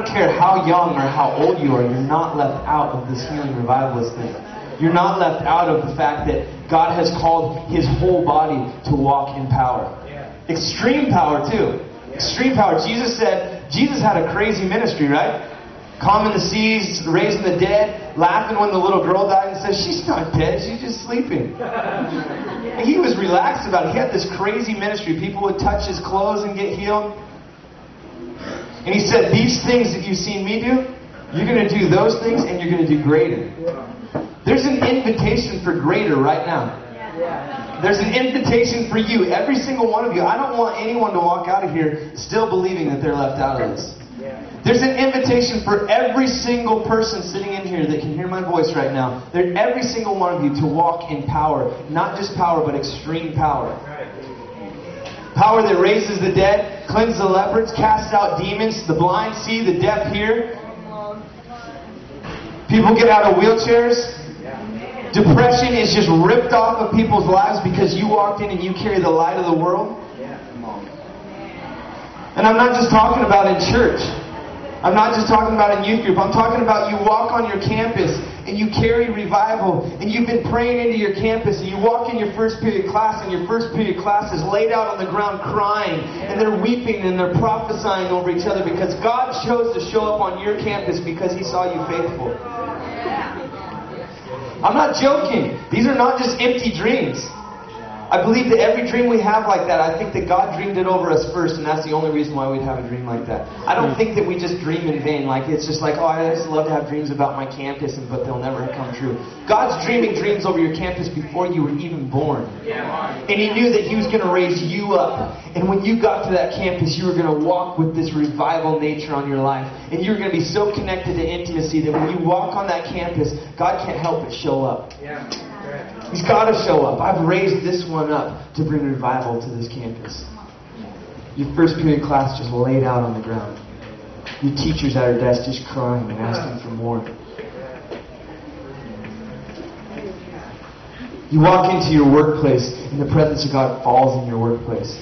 don't care how young or how old you are, you're not left out of this healing revivalist thing. You're not left out of the fact that God has called His whole body to walk in power. Extreme power too. Extreme power. Jesus had a crazy ministry, right? Calming the seas, raising the dead, laughing when the little girl died and says, she's not dead, she's just sleeping. And he was relaxed about it. He had this crazy ministry. People would touch his clothes and get healed. And he said, these things that you've seen me do, you're going to do those things and you're going to do greater. There's an invitation for greater right now. There's an invitation for you, every single one of you. I don't want anyone to walk out of here still believing that they're left out of this. There's an invitation for every single person sitting in here that can hear my voice right now. Every single one of you to walk in power. Not just power, but extreme power. Power that raises the dead, cleanses the lepers, casts out demons, the blind see, the deaf hear. People get out of wheelchairs. Depression is just ripped off of people's lives because you walked in and you carry the light of the world. And I'm not just talking about in church. I'm not just talking about in youth group. I'm talking about you walk on your campus and you carry revival and you've been praying into your campus and you walk in your first period class and your first period class is laid out on the ground crying and they're weeping and they're prophesying over each other because God chose to show up on your campus because He saw you faithful. I'm not joking. These are not just empty dreams. I believe that every dream we have like that, I think that God dreamed it over us first, and that's the only reason why we'd have a dream like that. I don't think that we just dream in vain. Like it's just like, oh, I just love to have dreams about my campus, but they'll never come true. God's dreaming dreams over your campus before you were even born. And He knew that He was going to raise you up. And when you got to that campus, you were going to walk with this revival nature on your life. And you were going to be so connected to intimacy that when you walk on that campus, God can't help but show up. He's got to show up. I've raised this one up to bring revival to this campus. Your first period class just laid out on the ground. Your teachers at her desk just crying and asking for more. You walk into your workplace and the presence of God falls in your workplace.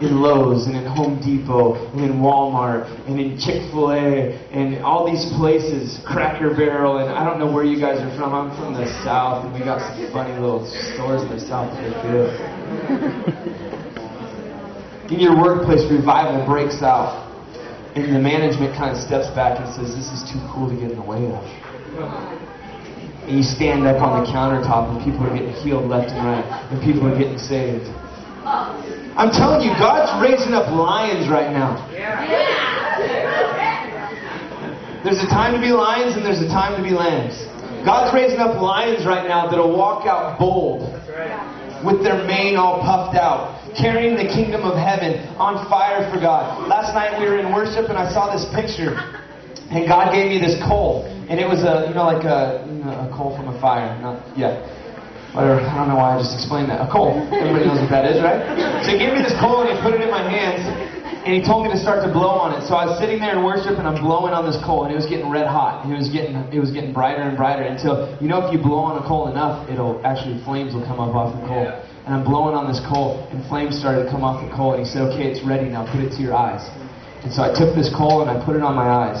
In Lowe's and in Home Depot and in Walmart and in Chick-fil-A and all these places, Cracker Barrel, and I don't know where you guys are from. I'm from the South and we got some funny little stores in the South that are good. In your workplace, revival breaks out and the management kind of steps back and says, this is too cool to get in the way of. And you stand up on the countertop and people are getting healed left and right and people are getting saved. I'm telling you, God's raising up lions right now. There's a time to be lions and there's a time to be lambs. God's raising up lions right now that'll walk out bold with their mane all puffed out, carrying the kingdom of heaven on fire for God. Last night we were in worship and I saw this picture and God gave me this coal. And it was a coal from a fire. Whatever, I don't know why I just explained that. A coal. Everybody knows what that is, right? So He gave me this coal and He put it in my hands and He told me to start to blow on it. So I was sitting there in worship and I'm blowing on this coal and it was getting red hot. It was getting brighter and brighter until, if you blow on a coal enough, flames will come up off the coal. And I'm blowing on this coal and flames started to come off the coal and He said, okay, it's ready now, put it to your eyes. And so I took this coal and I put it on my eyes.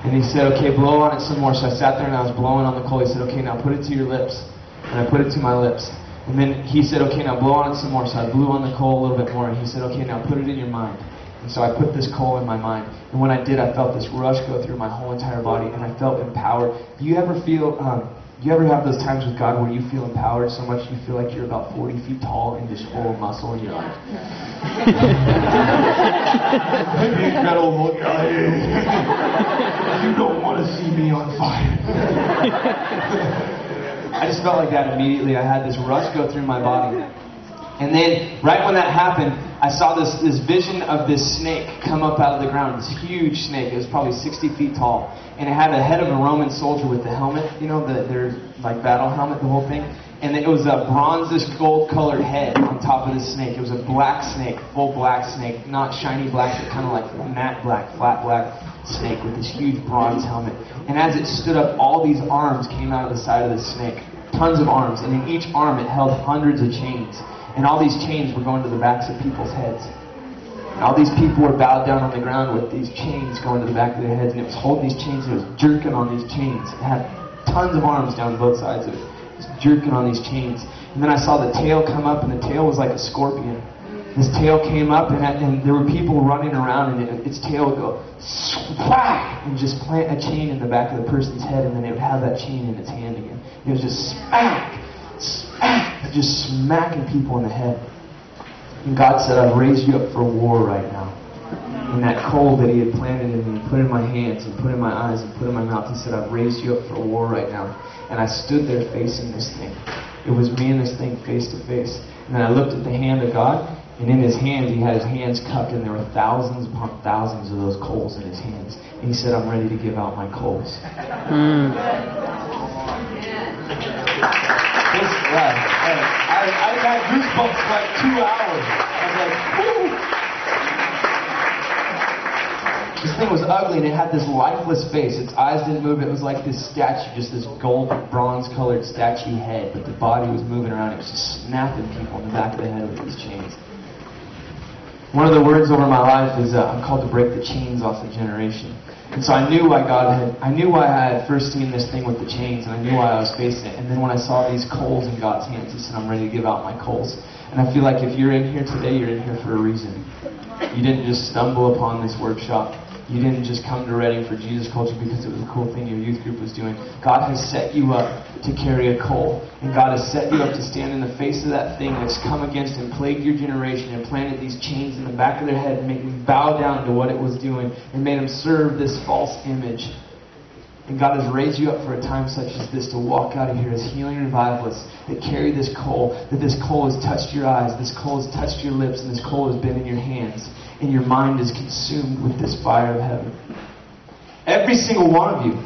And He said, okay, blow on it some more. So I sat there and I was blowing on the coal. He said, okay, now put it to your lips. And I put it to my lips. And then He said, okay, now blow on it some more. So I blew on the coal a little bit more. And He said, okay, now put it in your mind. And so I put this coal in my mind. And when I did, I felt this rush go through my whole entire body. And I felt empowered. Do you ever have those times with God where you feel empowered so much you feel like you're about 40 feet tall and just full of muscle and you're like, big metal look guy. You don't want to see me on fire. I just felt like that immediately. I had this rush go through my body. And then, right when that happened, I saw this vision of this snake come up out of the ground. This huge snake. It was probably 60 feet tall. And it had the head of a Roman soldier with the helmet, their battle helmet, the whole thing. And it was a bronzish gold-colored head on top of this snake. It was a black snake, full black snake, not shiny black, but kind of like matte black, flat black snake with this huge bronze helmet. And as it stood up, all these arms came out of the side of the snake. Tons of arms. And in each arm, it held hundreds of chains. And all these chains were going to the backs of people's heads. And all these people were bowed down on the ground with these chains going to the back of their heads, and it was holding these chains, and it was jerking on these chains. It had tons of arms down both sides of it. It was jerking on these chains. And then I saw the tail come up, and the tail was like a scorpion. This tail came up, and there were people running around, and its tail would go, and just plant a chain in the back of the person's head, and then it would have that chain in its hand again. It was just smack, smack, just smacking people in the head. And God said, I've raised you up for war right now. And that coal that He had planted in me, put in my hands, and put in my eyes, and put in my mouth, He said, I've raised you up for war right now. And I stood there facing this thing. It was me and this thing face to face. And then I looked at the hand of God, and in His hands, He had His hands cupped, and there were thousands upon thousands of those coals in His hands. And He said, I'm ready to give out my coals. I got goosebumps for like 2 hours. I was like, whoo! This thing was ugly, and it had this lifeless face. Its eyes didn't move. It was like this statue, just this gold, bronze-colored statue head, but the body was moving around. It was just snapping people in the back of the head with these chains. One of the words over my life is, I'm called to break the chains off the generation. And so I knew why I had first seen this thing with the chains, and I knew why I was facing it. And then when I saw these coals in God's hands, He said, I'm ready to give out my coals. And I feel like if you're in here today, you're in here for a reason. You didn't just stumble upon this workshop. You didn't just come to Reading for Jesus Culture because it was a cool thing your youth group was doing. God has set you up to carry a coal. And God has set you up to stand in the face of that thing that's come against and plagued your generation and planted these chains in the back of their head and made them bow down to what it was doing and made them serve this false image. And God has raised you up for a time such as this to walk out of here as healing revivalists that carry this coal, that this coal has touched your eyes, this coal has touched your lips, and this coal has been in your hands. And your mind is consumed with this fire of heaven. Every single one of you.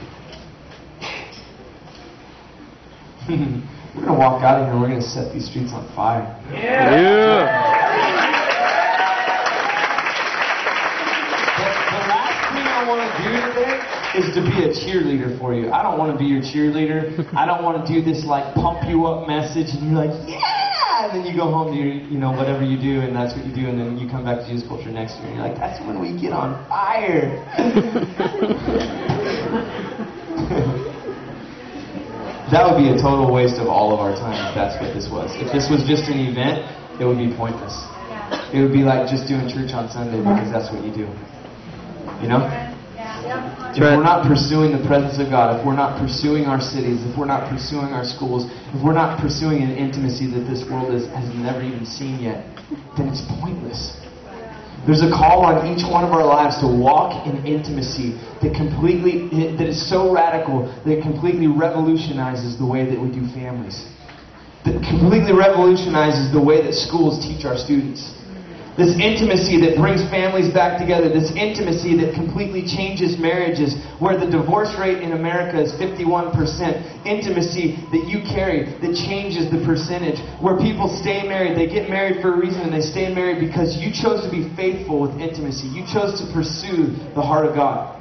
We're going to walk out of here and we're going to set these streets on fire. Yeah. The last thing I want to do today is to be a cheerleader for you. I don't want to be your cheerleader. I don't want to do this like pump you up message and you're like, yeah! And then you go home to your, whatever you do, and that's what you do, and then you come back to Jesus Culture next year and you're like, that's when we get on fire. That would be a total waste of all of our time if that's what this was. If this was just an event, it would be pointless. It would be like just doing church on Sunday because that's what you do. You know? If we're not pursuing the presence of God, if we're not pursuing our cities, if we're not pursuing our schools, if we're not pursuing an intimacy that this world has never even seen yet, then it's pointless. There's a call on each one of our lives to walk in intimacy that is so radical that it completely revolutionizes the way that we do families. That completely revolutionizes the way that schools teach our students. This intimacy that brings families back together. This intimacy that completely changes marriages, where the divorce rate in America is 51%. Intimacy that you carry that changes the percentage. Where people stay married. They get married for a reason, and they stay married because you chose to be faithful with intimacy. You chose to pursue the heart of God.